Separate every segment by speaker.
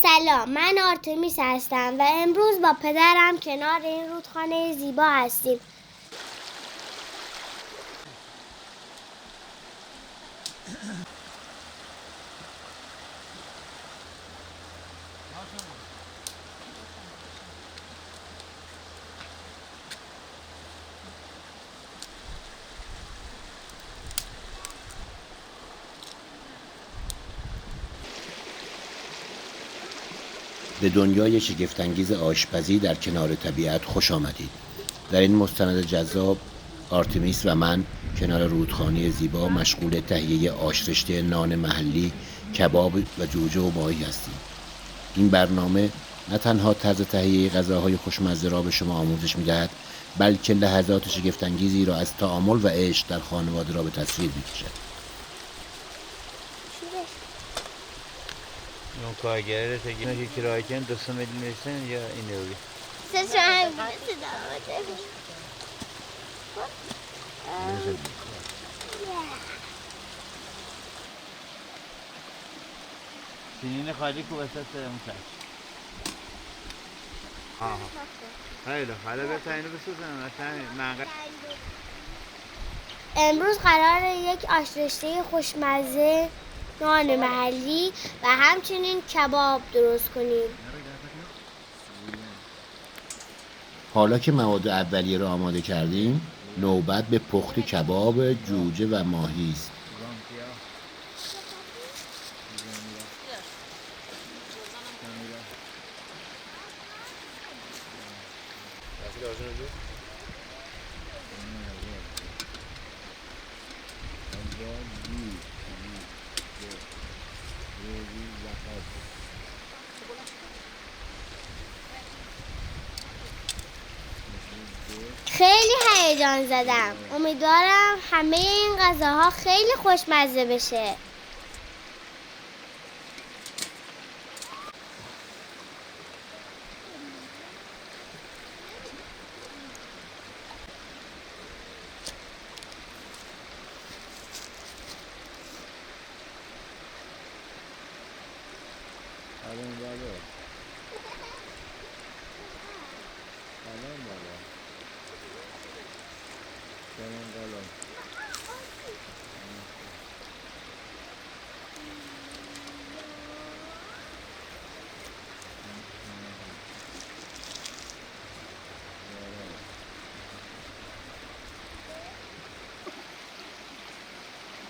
Speaker 1: سلام، من آرتمیس هستم و امروز با پدرم کنار این رودخانه زیبا هستیم.
Speaker 2: به دنیای شگفت‌انگیز آشپزی در کنار طبیعت خوش آمدید. در این مستند جذاب آرتمیس و من کنار رودخانه زیبا مشغول تهیه آشرشته نان محلی، کباب و جوجه و ماهی هستیم. این برنامه نه تنها طرز تهیه غذاهای خوشمزه را به شما آموزش می‌دهد، بلکه لحظات شگفت‌انگیزی را از تأمل و عشق در خانواده را به تصویر می‌کشد.
Speaker 3: اون کارگره تگی نکی کرایه کن 200 میلیون میشن یا اینه بگی سینین خالی کو وسط اون سرش خیلی حالا بهتا اینو بسوزن مثلا
Speaker 1: امروز قراره یک آشرشته خوشمزه، نان محلی و همچنین کباب درست کنیم.
Speaker 2: حالا که مواد اولیه را آماده کردیم، نوبت به پخت کباب، جوجه و ماهی است.
Speaker 1: خیلی هیجان زدم. امیدوارم همه این غذاها خیلی خوشمزه بشه.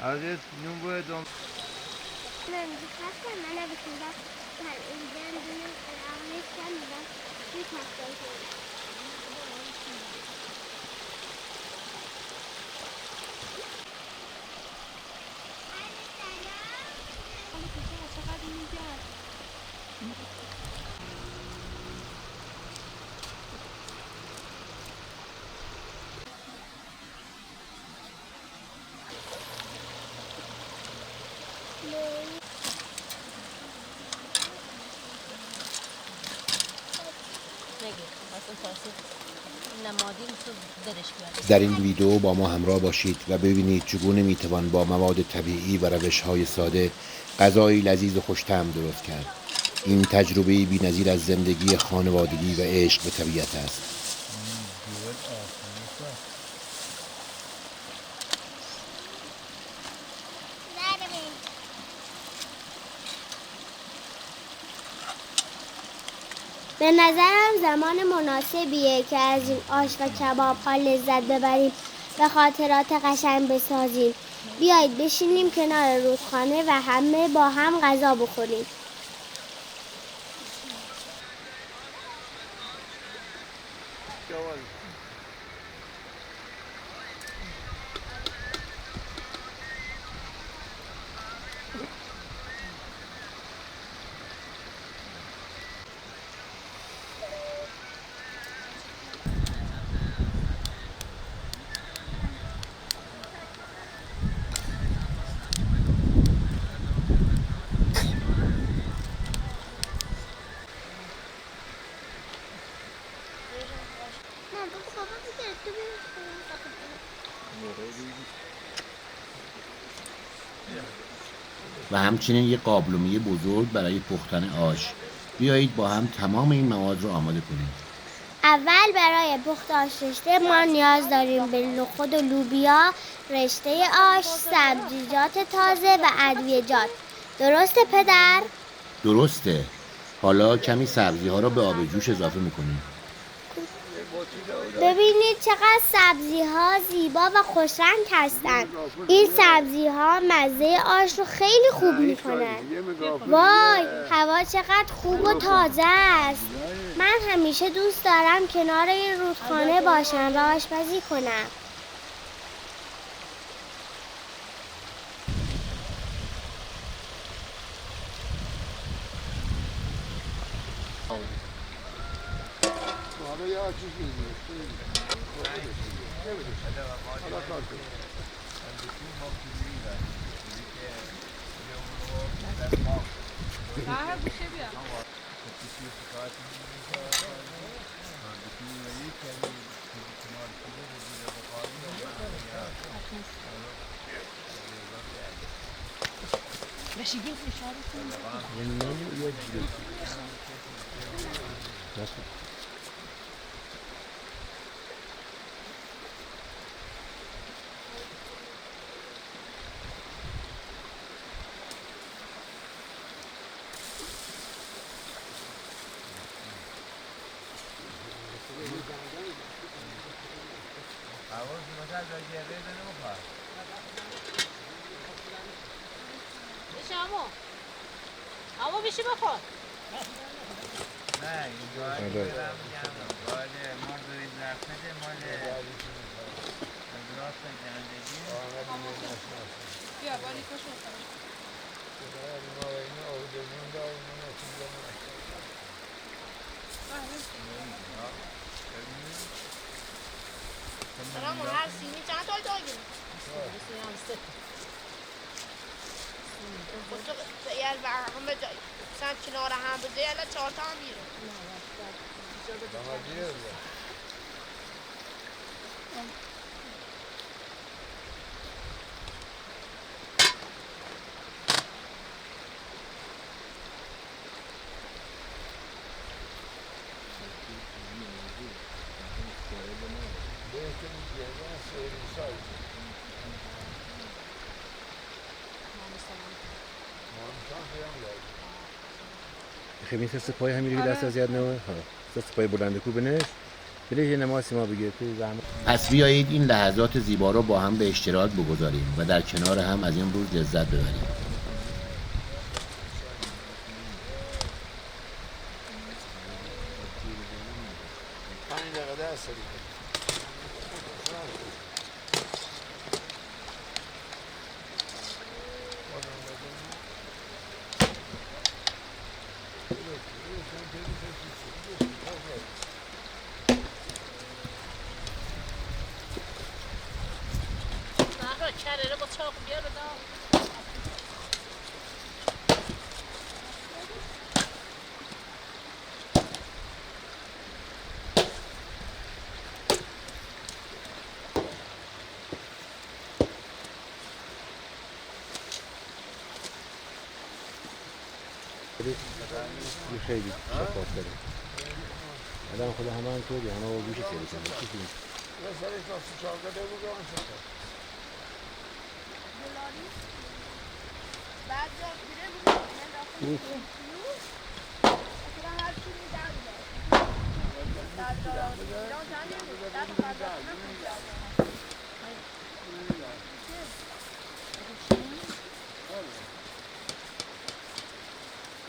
Speaker 3: عزیز نون باید دوم
Speaker 1: من میخواستم منو بکنم در اینجا دونم اراغنش کردم میخواستم
Speaker 2: در این ویدیو با ما همراه باشید و ببینید چگونه میتوان با مواد طبیعی و روش‌های ساده غذایی لذیذ و خوش‌طعم درست کرد. این تجربه بی‌نظیر از زندگی خانوادگی و عشق به طبیعت است.
Speaker 1: به نظرم زمان مناسبیه که از این آش و کباب ها لذت ببریم و خاطرات قشنگ بسازیم. بیایید بشینیم کنار رودخانه و همه با هم غذا بخوریم.
Speaker 2: و همچنین یک قابلمه بزرگ برای پختن آش. بیایید با هم تمام این مواد رو آماده کنیم.
Speaker 1: اول برای پخت آش رشته ما نیاز داریم به نخود و لوبیا، رشته آش، سبزیجات تازه و ادویه‌جات. درسته پدر؟
Speaker 2: درسته. حالا کمی سبزی ها را به آب جوش اضافه میکنیم.
Speaker 1: ببینید چقدر سبزی ها زیبا و خوشرنگ هستند. این سبزی ها مزه آش رو خیلی خوب میکنن. وای، هوا چقدر خوب و تازه است. من همیشه دوست دارم کنار این رودخانه باشم و آشپزی کنم.
Speaker 4: اما بشی بخور.
Speaker 3: نه این گاهی برم میگم گاهی ما دوید رفته مال راست جندگی
Speaker 4: بیا باری کشو سلام هر سینی چند تا داریم؟ خود یه برهم بجای سن کنار هم بجای الان 4 تا هم میره.
Speaker 2: خیلی این سست پای همین که دست از یاد نمونه. سست پای بلند کو بنش. بله یه نماسی ما بگیر توی زحمت. پس بیایید این لحظات زیبا رو با هم به اشتراک بگذاریم و در کنار هم از این روز لذت ببریم.
Speaker 4: کرده با چاق بیار دا.
Speaker 2: خیلی شفاف داره. آدم خدا همه همطوری همه با گوش سری کنه.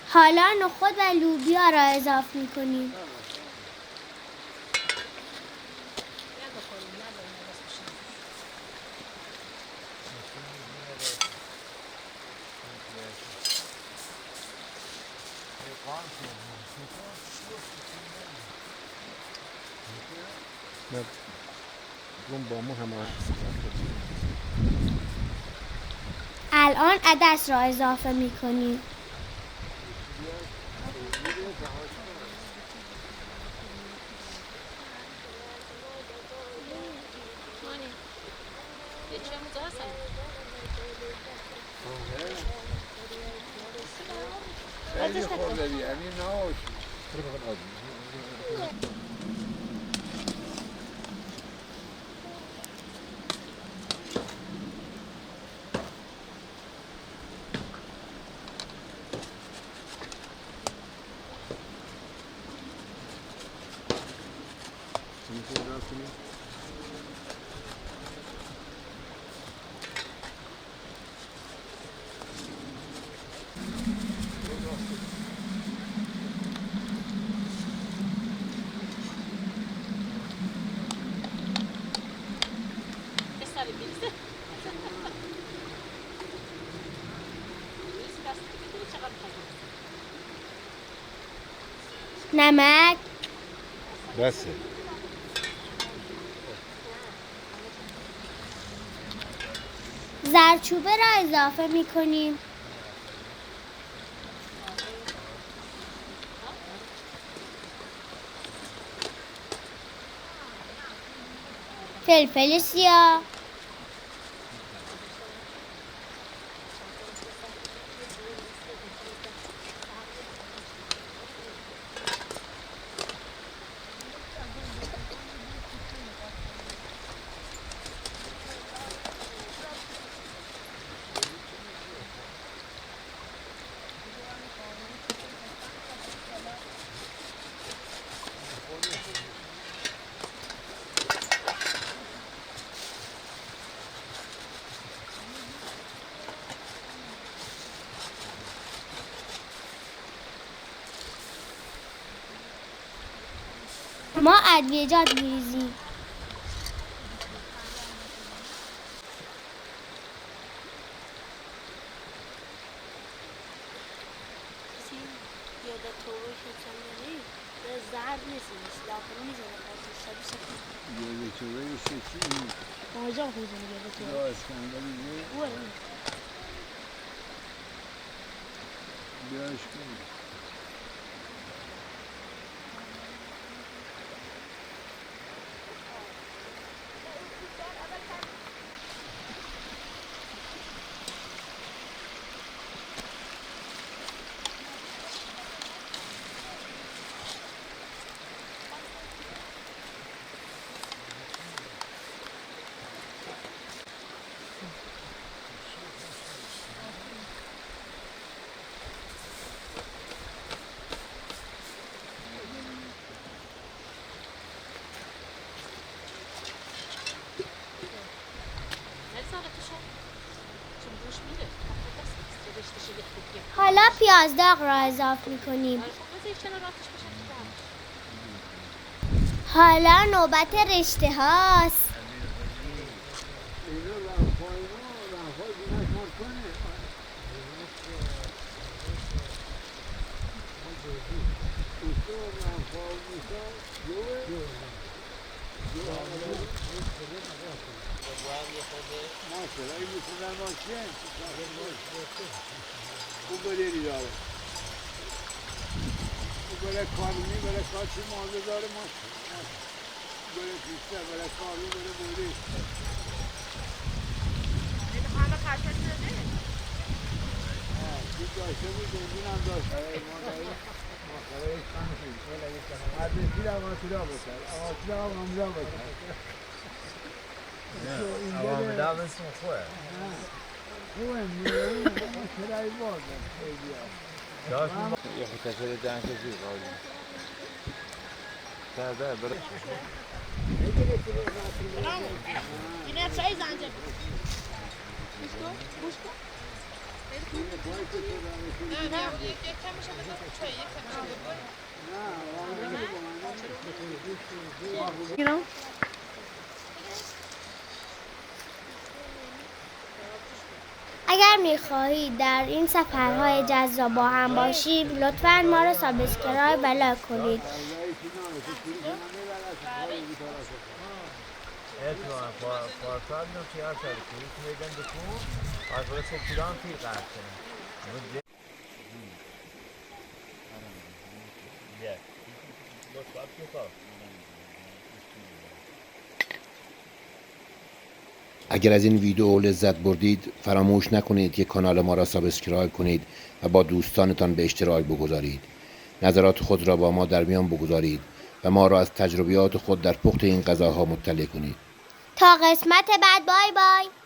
Speaker 1: حالا نخود و لوبیا را اضافه می‌کنیم. الان عدس را اضافه می‌کنیم.
Speaker 3: خیلی خورده یعنی نباشی.
Speaker 1: نمک،
Speaker 3: بسه.
Speaker 1: زردچوبه را اضافه می کنیم. فلفل سیاه، ما ادویه‌جات می‌ریزیم.
Speaker 3: گرده چوبه شکلی یا اسکندری بیاش کنی. حالا پیاز داغ را اضافه می‌کنیم. حالا نوبت رشته هاست. اینو رنفای بینش مار کنه. اوشو رنفای میسا جوه ماشاءالله این میسودن ماشین خوب بدیری داره خوب بله کارونی بله کارچی مانده داره ماشاءالله بله پیسته بله کارو بله بوری
Speaker 4: همه خرشت شده؟
Speaker 3: چیز داشته بود بنزین هم داشت ما داریم ماخره ایش خانشید بله ایش کنم عدرسی رو آماسیلا بکر آماسیلا هم املا بکر
Speaker 5: آمده بسم خواه
Speaker 3: خوبه میرون اما کرای باز خیلی ها
Speaker 5: یه خود تفیر دنگ کسی قاضی کرده برای
Speaker 4: اینه چای زنجه نه یک کمشه بذار چای یک کمشه
Speaker 1: اگر می‌خواهید در این سفرهای جذاب با هم باشیم لطفاً ما را سابسکرایب و لایک کنید.
Speaker 5: اتفاقا پارسال نو چیار شده کنید که میدن دکون از برای سکیران تیر قرد کنه
Speaker 2: اگر از این ویدیو لذت بردید فراموش نکنید که کانال ما را سابسکرایب کنید و با دوستانتان به اشتراک بگذارید. نظرات خود را با ما در میان بگذارید و ما را از تجربیات خود در پخت این غذاها مطلع کنید.
Speaker 1: تا قسمت بعد، بای بای.